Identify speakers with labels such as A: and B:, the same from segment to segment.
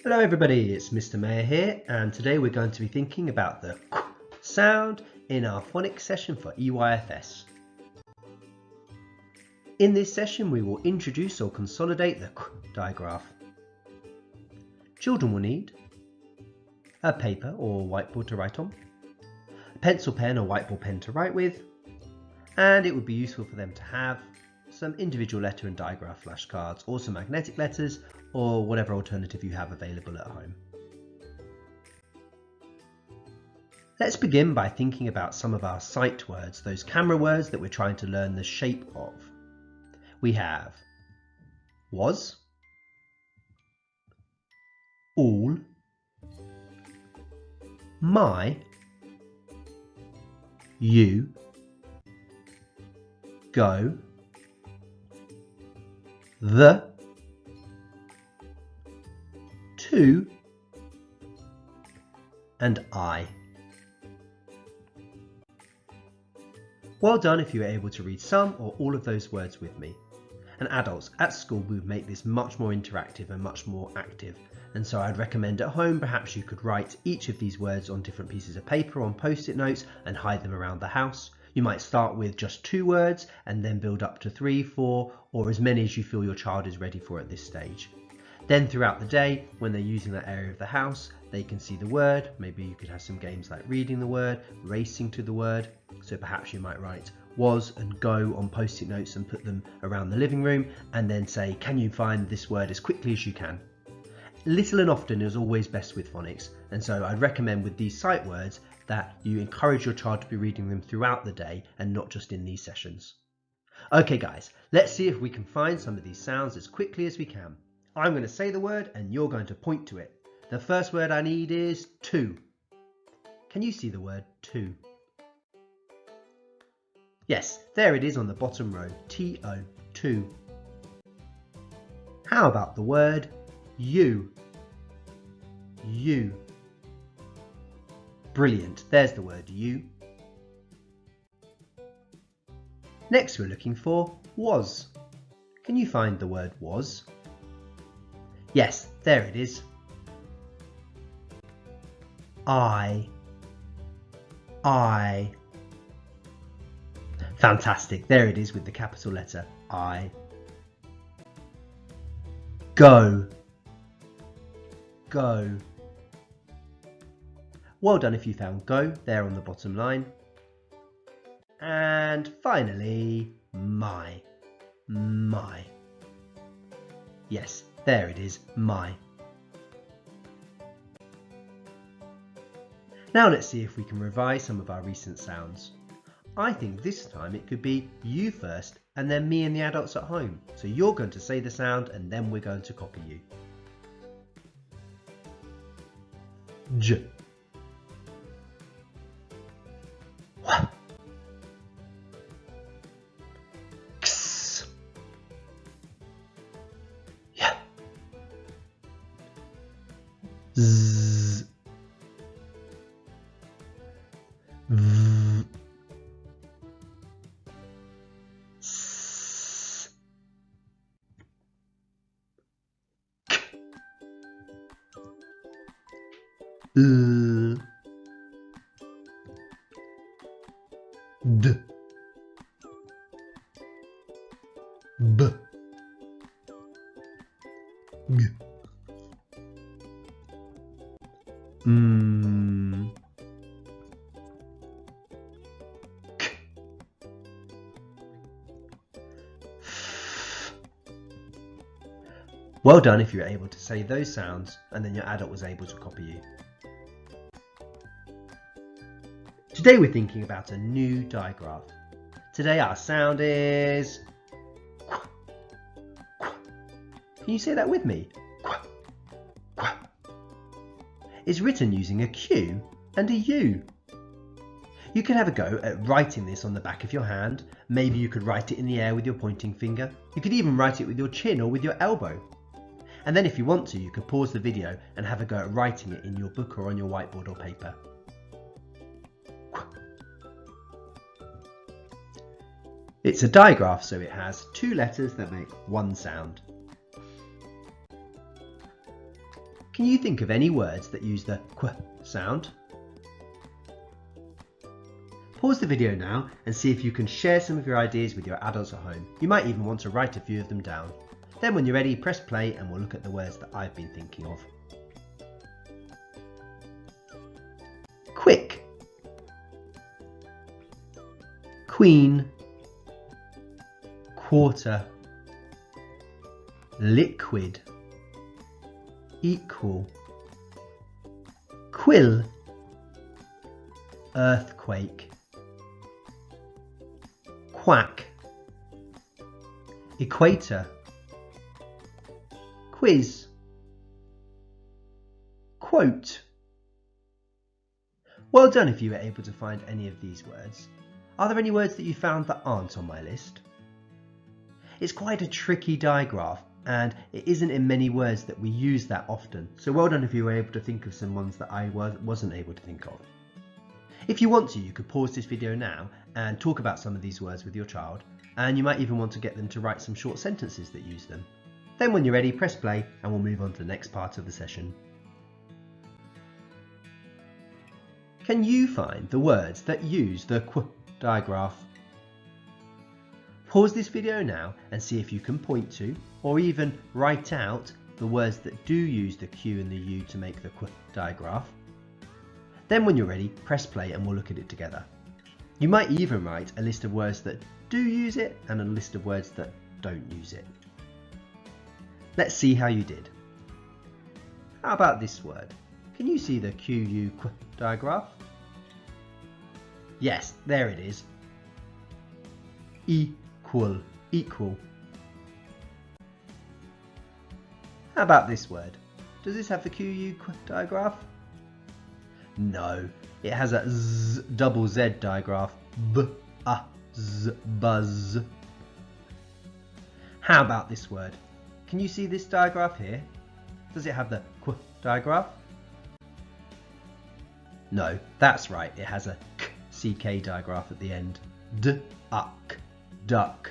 A: Hello everybody, it's Mr. Mayor here, and today we're going to be thinking about the Q sound in our phonics session for EYFS. In this session we will introduce or consolidate the Q digraph. Children will need a paper or whiteboard to write on, a pencil pen or whiteboard pen to write with, and it would be useful for them to have some individual letter and digraph flashcards or some magnetic letters or whatever alternative you have available at home. Let's begin by thinking about some of our sight words, those camera words that we're trying to learn the shape of. We have was, all, my, you, go, the, to, and I. Well done if you were able to read some or all of those words with me. And adults, at school we would make this much more interactive and much more active. And so I'd recommend at home perhaps you could write each of these words on different pieces of paper on post-it notes and hide them around the house. You might start with just 2 words and then build up to 3, 4, or as many as you feel your child is ready for at this stage. Then throughout the day, when they're using that area of the house, they can see the word. Maybe you could have some games like reading the word, racing to the word. So perhaps you might write was and go on post-it notes and put them around the living room and then say, can you find this word as quickly as you can? Little and often is always best with phonics, and so I'd recommend with these sight words that you encourage your child to be reading them throughout the day and not just in these sessions. Okay guys, let's see if we can find some of these sounds as quickly as we can. I'm going to say the word and you're going to point to it. The first word I need is to. Can you see the word to? Yes, there it is on the bottom row, T-O, to. How about the word you? You. Brilliant, there's the word you. Next we're looking for was. Can you find the word was? Yes, there it is. I. Fantastic, there it is with the capital letter I. Go. Go. Well done if you found go there on the bottom line. And finally, my. My. Yes, there it is, my. Now let's see if we can revise some of our recent sounds. I think this time it could be you first and then me and the adults at home. So you're going to say the sound and then we're going to copy you. J. Wah. X. Yeah. Z. V. S. K. L. D. B. G. M. K. F. Well done if you were able to say those sounds and then your adult was able to copy you. Today we're thinking about a new digraph. Today our sound is Qu. Qu. Can you say that with me? Qu. Qu. It's written using a Q and a U. You could have a go at writing this on the back of your hand. Maybe you could write it in the air with your pointing finger. You could even write it with your chin or with your elbow. And then if you want to, you could pause the video and have a go at writing it in your book or on your whiteboard or paper. It's a digraph, so it has 2 letters that make one sound. Can you think of any words that use the qu sound? Pause the video now and see if you can share some of your ideas with your adults at home. You might even want to write a few of them down. Then when you're ready, press play and we'll look at the words that I've been thinking of. Quick, queen, quarter, liquid, equal, quill, earthquake, quack, equator, quiz, quote. Well done if you were able to find any of these words. Are there any words that you found that aren't on my list? It's quite a tricky digraph and it isn't in many words that we use that often, so well done if you were able to think of some ones that I wasn't able to think of. If you want to, you could pause this video now and talk about some of these words with your child, and you might even want to get them to write some short sentences that use them. Then when you're ready, press play and we'll move on to the next part of the session. Can you find the words that use the qu digraph? Pause this video now and see if you can point to, or even write out, the words that do use the Q and the U to make the qu digraph. Then when you're ready, press play and we'll look at it together. You might even write a list of words that do use it and a list of words that don't use it. Let's see how you did. How about this word? Can you see the QU qu digraph? Yes, there it is. Equal, equal. How about this word? Does this have the QU qu digraph? No, it has a Z, double Z digraph. B-a-z, buzz. How about this word? Can you see this digraph here? Does it have the qu digraph? No, that's right, it has a CK digraph at the end. D-uck, duck.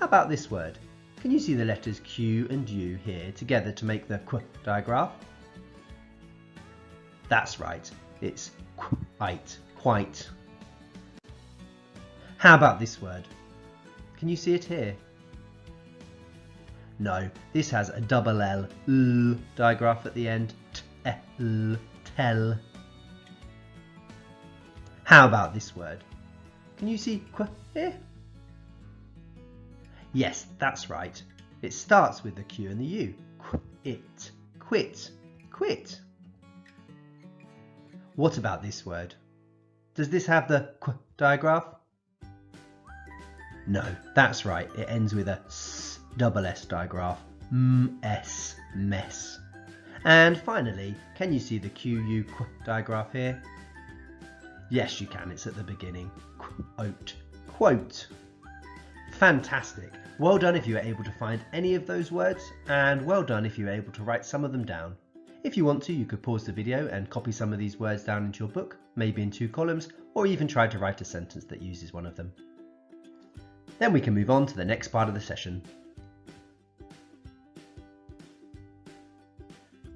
A: How about this word? Can you see the letters Q and U here together to make the qu digraph? That's right, it's quite, quite. How about this word? Can you see it here? No, this has a double L digraph at the end. T-L, tell. How about this word? Can you see qu here? Yes, that's right. It starts with the Q and the U. Quit, quit, quit. What about this word? Does this have the qu digraph? No, that's right. It ends with a S, double S digraph. M-S, mess. And finally, can you see the QU qu digraph here? Yes, you can. It's at the beginning. Quote, quote. Fantastic. Well done if you were able to find any of those words, and well done if you were able to write some of them down. If you want to, you could pause the video and copy some of these words down into your book, maybe in 2 columns, or even try to write a sentence that uses one of them. Then we can move on to the next part of the session.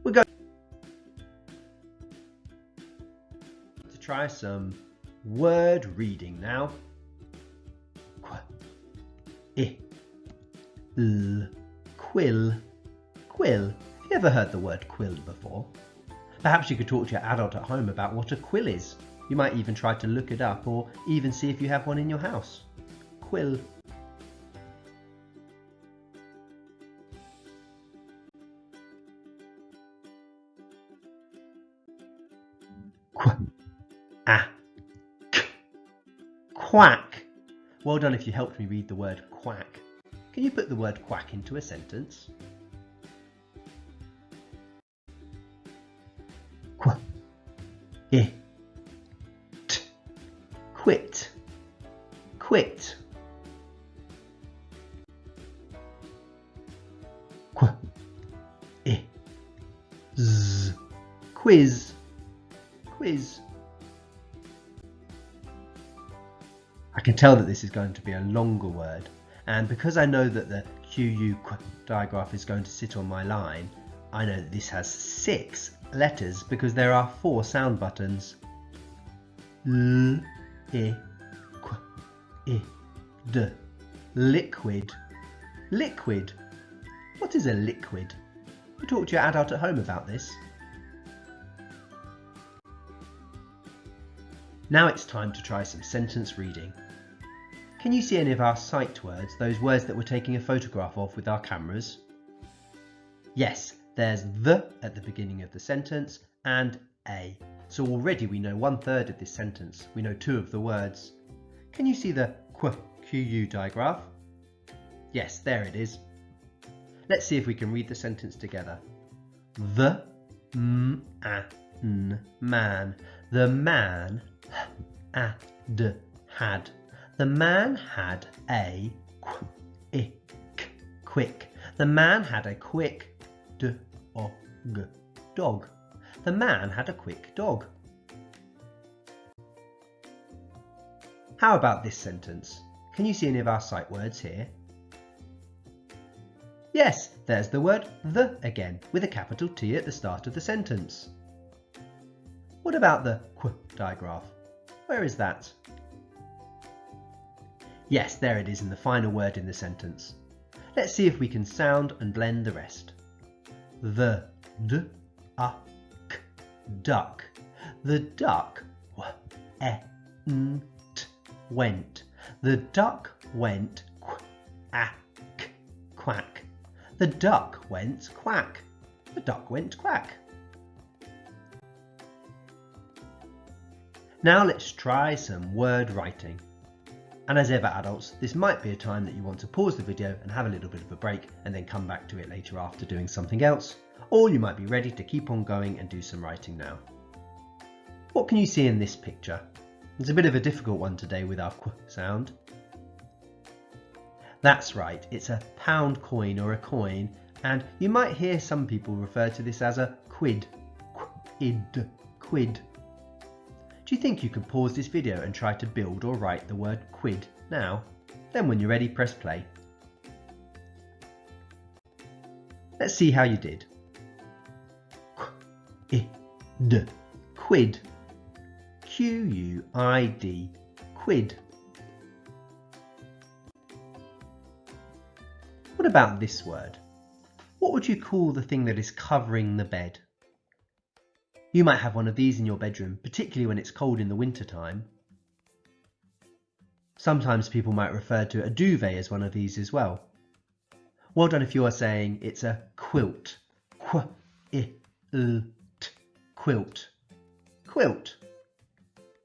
A: We're going to try some word reading now. Quill, quill. Have you ever heard the word quill before? Perhaps you could talk to your adult at home about what a quill is. You might even try to look it up or even see if you have one in your house. Quill. Quack. Well done if you helped me read the word quack. Can you put the word quack into a sentence? Quit, quit. Quiz, quiz. I can tell that this is going to be a longer word, and because I know that the QU digraph is going to sit on my line, I know that this has 6 letters because there are 4 sound buttons. L, I, Q, I, D. Liquid. Liquid. What is a liquid? You talk to your adult at home about this. Now it's time to try some sentence reading. Can you see any of our sight words, those words that we're taking a photograph of with our cameras? Yes, there's the at the beginning of the sentence and a. So already we know 1/3 of this sentence. We know 2 of the words. Can you see the QU digraph? Yes, there it is. Let's see if we can read the sentence together. The man. The man had. The man had a quick. The man had a quick dog. The man had a quick dog. How about this sentence? Can you see any of our sight words here? Yes, there's the word the again, with a capital T at the start of the sentence. What about the digraph? Where is that? Yes, there it is in the final word in the sentence. Let's see if we can sound and blend the rest. The duck. The duck went. The duck went quack. The duck went quack. The duck went quack. Now let's try some word writing. And as ever adults, this might be a time that you want to pause the video and have a little bit of a break and then come back to it later after doing something else. Or you might be ready to keep on going and do some writing now. What can you see in this picture? It's a bit of a difficult one today with our qu sound. That's right, it's a pound coin or a coin, and you might hear some people refer to this as a quid. Quid. Do you think you could pause this video and try to build or write the word quid now? Then when you're ready, press play. Let's see how you did. Quid. Q-U-I-D. Quid. What about this word? What would you call the thing that is covering the bed? You might have one of these in your bedroom, particularly when it's cold in the winter time. Sometimes people might refer to a duvet as one of these as well. Well done if you are saying it's a quilt. Quilt. Quilt.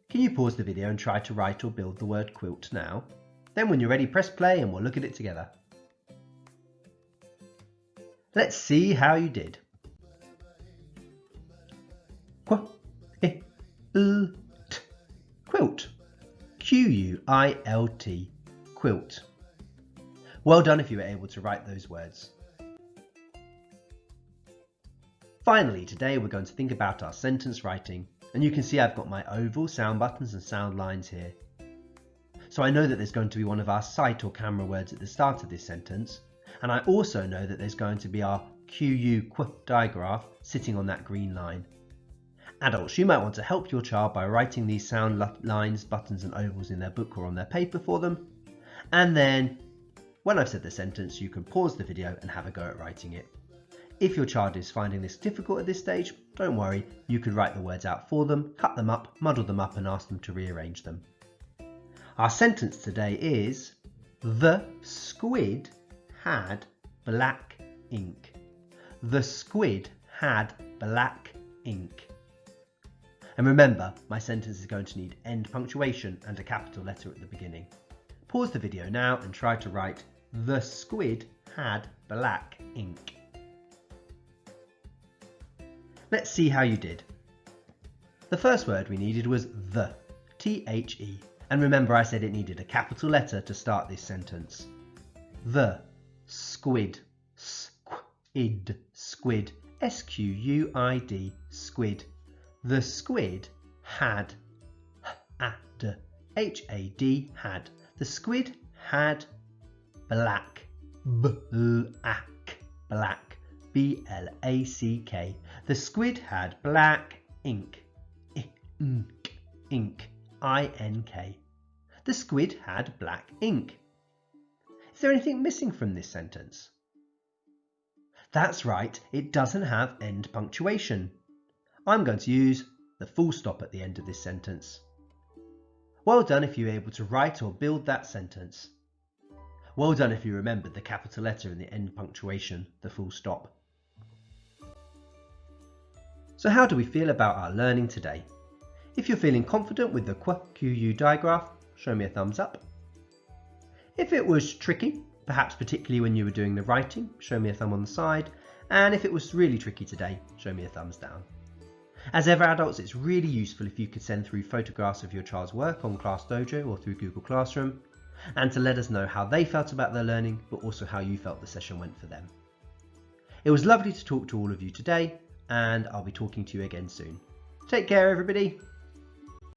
A: Can you pause the video and try to write or build the word quilt now? Then when you're ready, press play and we'll look at it together. Let's see how you did. Quilt. Q-U-I-L-T. Quilt. Well done if you were able to write those words. Finally, today we're going to think about our sentence writing, and you can see I've got my oval sound buttons and sound lines here. So I know that there's going to be one of our sight or camera words at the start of this sentence, and I also know that there's going to be our QU digraph sitting on that green line. Adults, you might want to help your child by writing these sound lines, buttons and ovals in their book or on their paper for them. And then, when I've said the sentence, you can pause the video and have a go at writing it. If your child is finding this difficult at this stage, don't worry, you could write the words out for them, cut them up, muddle them up and ask them to rearrange them. Our sentence today is, the squid had black ink. The squid had black ink. And remember, my sentence is going to need end punctuation and a capital letter at the beginning. Pause the video now and try to write, the squid had black ink. Let's see how you did. The first word we needed was the, T-H-E. And remember I said it needed a capital letter to start this sentence. The squid, squid, squid, S-Q-U-I-D, squid. The squid had, H-A-D, had. The squid had black, black, black. B-L-A-C-K. The squid had black ink. Ink. I-N-K. The squid had black ink. Is there anything missing from this sentence? That's right, it doesn't have end punctuation. I'm going to use the full stop at the end of this sentence. Well done if you were able to write or build that sentence. Well done if you remembered the capital letter in the end punctuation, the full stop. So how do we feel about our learning today? If you're feeling confident with the QU digraph, show me a thumbs up. If it was tricky, perhaps particularly when you were doing the writing, show me a thumb on the side. And if it was really tricky today, show me a thumbs down. As ever adults, it's really useful if you could send through photographs of your child's work on Class Dojo or through Google Classroom, and to let us know how they felt about their learning, but also how you felt the session went for them. It was lovely to talk to all of you today, and I'll be talking to you again soon. Take care everybody.